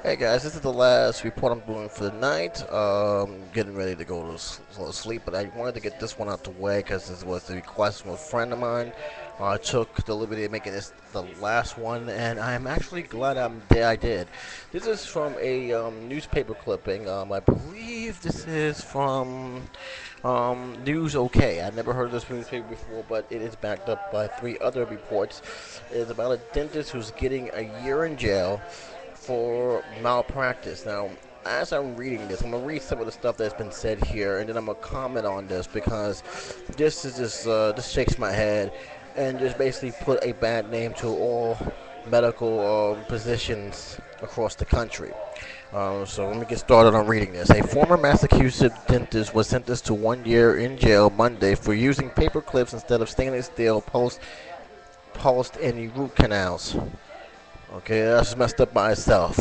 Hey guys, this is the last report I'm doing for the night. Getting ready to go to sleep, but I wanted to get this one out the way because this was the request from a friend of mine. I took the liberty of making this the last one, and I'm actually glad I did. This is from a newspaper clipping. I believe this is from News OK. I've never heard of this newspaper before, but it is backed up by three other reports. It's about a dentist who's getting a year in jail for malpractice. Now, as I'm reading this, I'm gonna read some of the stuff that's been said here, and then I'm gonna comment on this because this shakes my head, and just basically put a bad name to all medical positions across the country. So let me get started on reading this. A former Massachusetts dentist was sentenced to 1 year in jail Monday for using paper clips instead of stainless steel post in root canals. Okay, that's messed up by itself.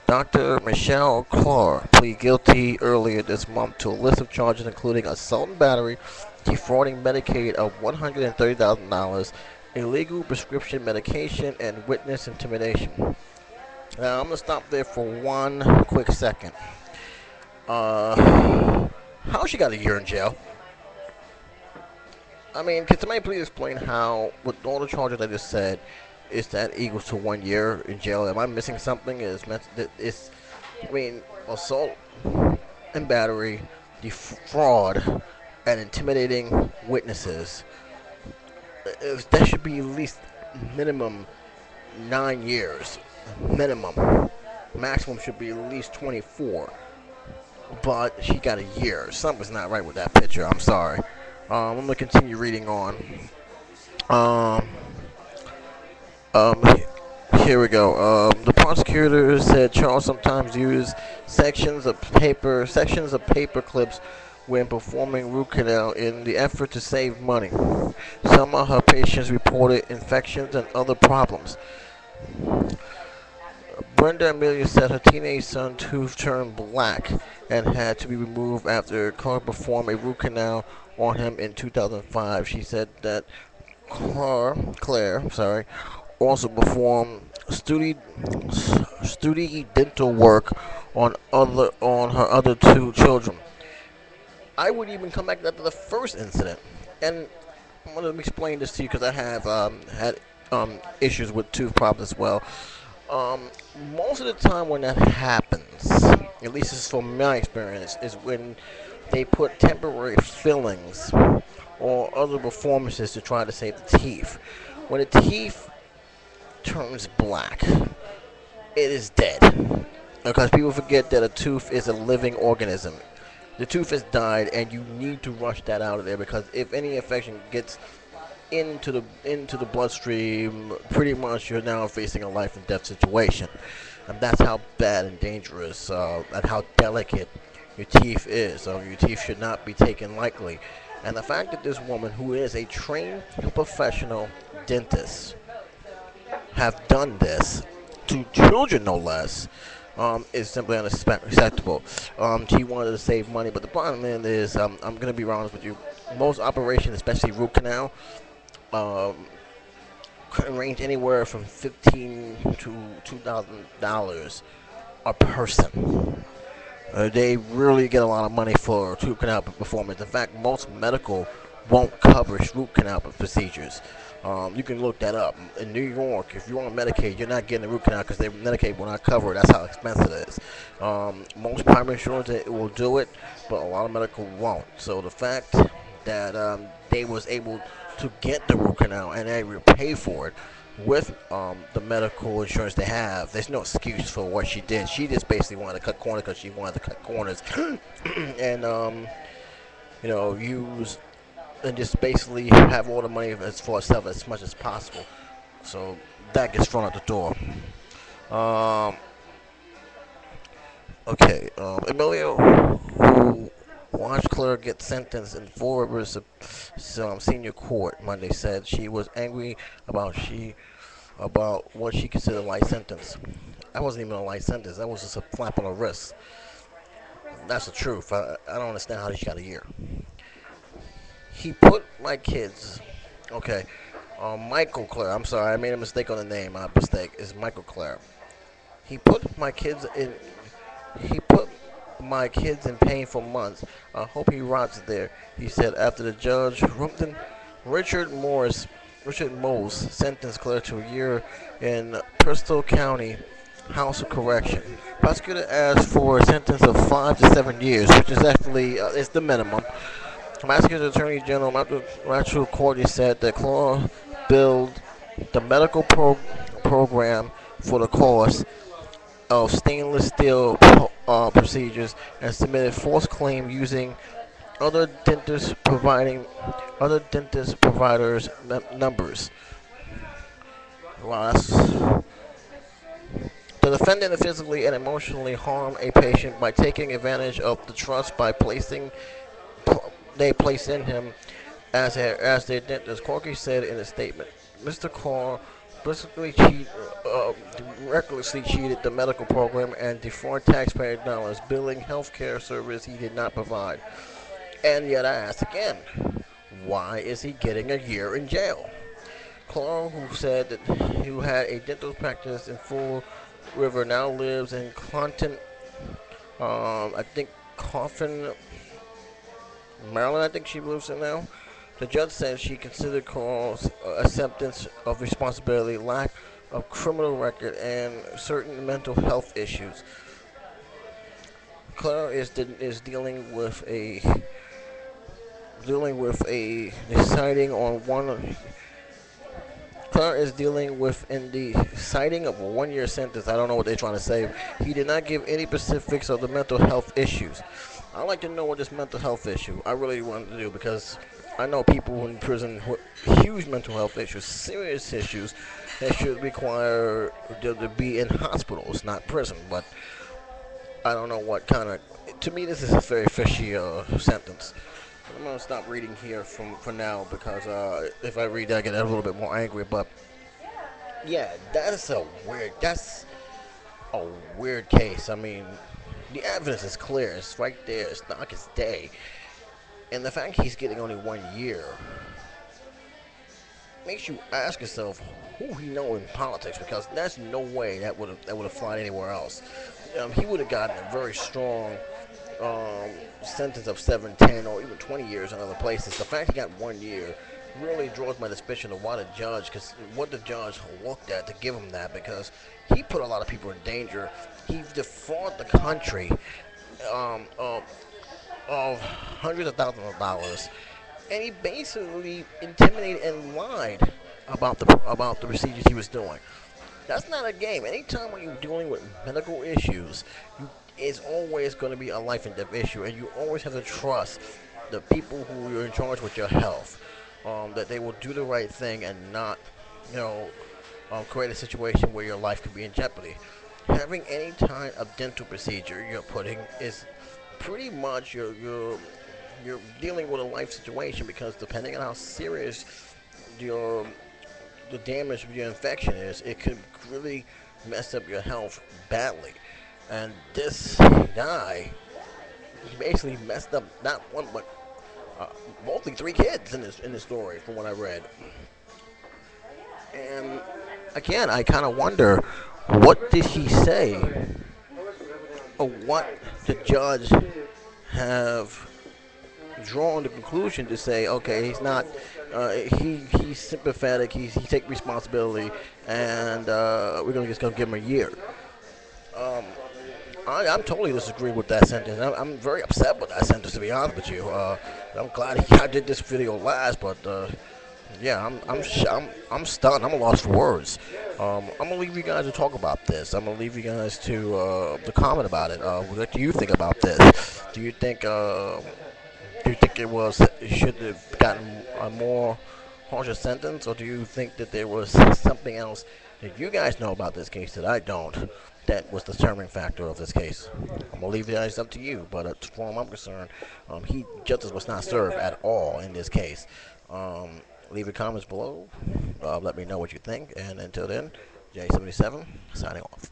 Dr. Michelle Clark pleaded guilty earlier this month to a list of charges including assault and battery, defrauding Medicaid of $130,000, illegal prescription medication, and witness intimidation. Now, I'm going to stop there for one quick second. How she got a year in jail? I mean, can somebody please explain how, with all the charges I just said, is that equals to 1 year in jail? Am I missing something? I mean, assault and battery, defraud, and intimidating witnesses. That should be at least minimum 9 years. Minimum. Maximum should be at least 24. But she got a year. Something's not right with that picture. I'm sorry. I'm gonna continue reading on. Um, Um, Here we go. The prosecutor said Charles sometimes used sections of paper clips when performing root canal in the effort to save money. Some of her patients reported infections and other problems. Brenda Amelia said her teenage son's tooth turned black and had to be removed after Clark performed a root canal on him in 2005. She said that Claire, sorry, also performed studi dental work on her other two children. I would even come back after the first incident, and let me explain this to you because I have had issues with tooth problems as well. Um, Most of the time when that happens, at least this is from my experience, is when they put temporary fillings or other performances to try to save the teeth. When the teeth turns black, it is dead. Because people forget that a tooth is a living organism. The tooth has died, and you need to rush that out of there because if any infection gets into the bloodstream, pretty much you're now facing a life and death situation, and that's how bad and dangerous and how delicate your teeth is. So your teeth should not be taken lightly. And the fact that this woman, who is a trained professional dentist, have done this to children, no less, is simply unacceptable. She wanted to save money, but the bottom line is, I'm going to be honest with you. Most operations, especially root canal, um, can range anywhere from $15 to $2,000 a person. They really get a lot of money for root canal performance. In fact, most medical won't cover root canal procedures. You can look that up. In New York, if you're on Medicaid, you're not getting a root canal because Medicaid will not cover it. That's how expensive it is. Most private insurance will do it, but a lot of medical won't. So the fact that they was able to get the root canal and they will pay for it with the medical insurance they have, there's no excuse for what she did. She just basically wanted to cut corners because she wanted to cut corners, and use and just basically have all the money as for herself as much as possible. So that gets thrown out the door. Um, okay, Emilio, who watched Claire get sentenced in Fall Rivers senior court Monday, said she was angry about what she considered a light sentence. That wasn't even a light sentence. That was just a slap on the wrist. That's the truth. I don't understand how she got a year. He put my kids. Okay. Michael Clare. I'm sorry. I made a mistake on the name. My mistake is Michael Clare. He put my kids in. He put my kids in pain for months. I hope he rots there, he said after the judge ruled Richard Morris, Richard Mose sentenced Claire to a year in Bristol County House of Correction. Prosecutor asked for a sentence of 5 to 7 years, which is actually is the minimum. Massachusetts Attorney General Matthew Cordy said that Claw billed the medical program for the cost of stainless steel procedures and submitted false claim using other dentists providing other dentist providers numbers. Wow, the defendant physically and emotionally harmed a patient by taking advantage of the trust by placing they placed in him as their dentist. Corky said in a statement, Mr. Carr basically recklessly cheated the medical program and defrauded taxpayer dollars, billing health care service he did not provide. And yet I ask again, why is he getting a year in jail? Clark, who said that who had a dental practice in Fall River, now lives in Clanton, I think Coffin, Maryland. I think she lives in now. The judge said she considered Carl's acceptance of responsibility, lack of criminal record, and certain mental health issues. Claire is dealing with a deciding on one Carr is dealing with in the citing of a 1 year sentence. I don't know what they're trying to say. He did not give any specifics of the mental health issues. I'd like to know what this mental health issue. I really wanted to do because I know people in prison with huge mental health issues, serious issues that should require them to be in hospitals, not prison. But I don't know what kind of. To me, this is a very fishy sentence. I'm gonna stop reading here from for now because if I read that, I get a little bit more angry. But yeah, That's a weird case. I mean, the evidence is clear. It's right there. It's not like it's day. And the fact he's getting only 1 year makes you ask yourself who he know in politics because there's no way that would have flied anywhere else. He would have gotten a very strong um, sentence of 7, 10, or even 20 years in other places. The fact he got 1 year really draws my suspicion of why the judge, because what the judge looked at to give him that, because he put a lot of people in danger. He defrauded the country um, of, of hundreds of thousands of dollars, and he basically intimidated and lied about the procedures he was doing. That's not a game. Anytime when you're dealing with medical issues, it's always going to be a life and death issue, and you always have to trust the people who are in charge with your health, that they will do the right thing and not, you know, create a situation where your life could be in jeopardy. Having any kind of dental procedure you're putting is pretty much you're dealing with a life situation because depending on how serious your the damage of your infection is, it could really mess up your health badly. And this guy, he basically messed up not one but uh, mostly 3 kids in this story, from what I read. And again, I kind of wonder, what did he say, or what the judge have drawn the conclusion to say, okay, he's not, he's sympathetic, he take responsibility, and we're gonna just gonna give him a year. Um, I'm totally disagree with that sentence. I'm very upset with that sentence, to be honest with you. I'm glad I did this video last, but yeah, I'm stunned. I'm lost for words. I'm gonna leave you guys to talk about this. I'm gonna leave you guys to comment about it. What do you think about this? Do you think it should have gotten a more harsher sentence, or do you think that there was something else that you guys know about this case that I don't, that was the determining factor of this case? I'm gonna leave you guys up to you, but as far as I'm concerned, justice was not served at all in this case. Leave your comments below. Let me know what you think, and until then, J77 signing off.